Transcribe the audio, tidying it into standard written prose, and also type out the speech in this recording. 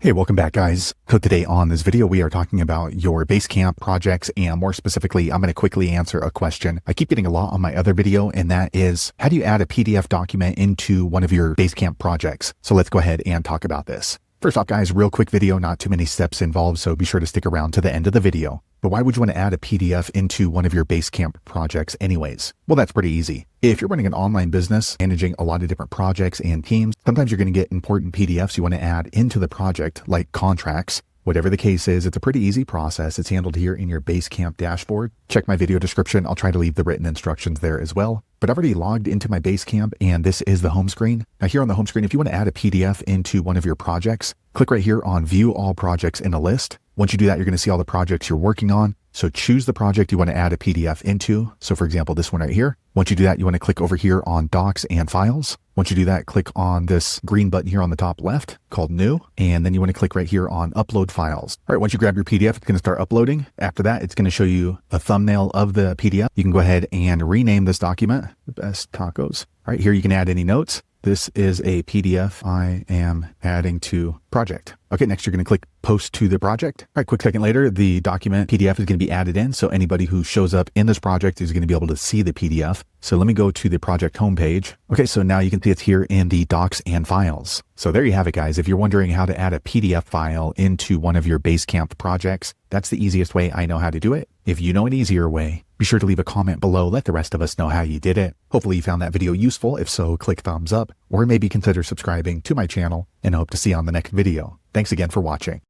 Hey, welcome back guys. So today on this video, we are talking about your Basecamp projects, and more specifically, I'm going to quickly answer a question I keep getting a lot on my other video, and that is, how do you add a PDF document into one of your Basecamp projects? So let's go ahead and talk about this. First off guys, real quick video, not too many steps involved, so be sure to stick around to the end of the video. But why would you want to add a PDF into one of your Basecamp projects anyways? Well, that's pretty easy. If you're running an online business, managing a lot of different projects and teams, sometimes you're going to get important PDFs you want to add into the project, like contracts. Whatever the case is, it's a pretty easy process. It's handled here in your Basecamp dashboard. Check my video description. I'll try to leave the written instructions there as well. But I've already logged into my Basecamp, and this is the home screen. Now here on the home screen, if you want to add a PDF into one of your projects, click right here on View All Projects in a List. Once you do that, you're going to see all the projects you're working on. So choose the project you want to add a PDF into. So for example, this one right here. Once you do that, you want to click over here on Docs and Files. Once you do that, click on this green button here on the top left called New. And then you want to click right here on Upload Files. All right, once you grab your PDF, it's going to start uploading. After that, it's going to show you a thumbnail of the PDF. You can go ahead and rename this document, The Best Tacos. All right, here you can add any notes. This is a PDF I am adding to project. Okay, next you're going to click Post to the project. All right, quick second later, the document PDF is going to be added in. So anybody who shows up in this project is going to be able to see the PDF. So let me go to the project homepage. Okay, so now you can see it's here in the Docs and Files. So there you have it, guys. If you're wondering how to add a PDF file into one of your Basecamp projects, that's the easiest way I know how to do it. If you know an easier way, be sure to leave a comment below. Let the rest of us know how you did it. Hopefully you found that video useful. If so, click thumbs up, or maybe consider subscribing to my channel, and I hope to see you on the next video. Thanks again for watching.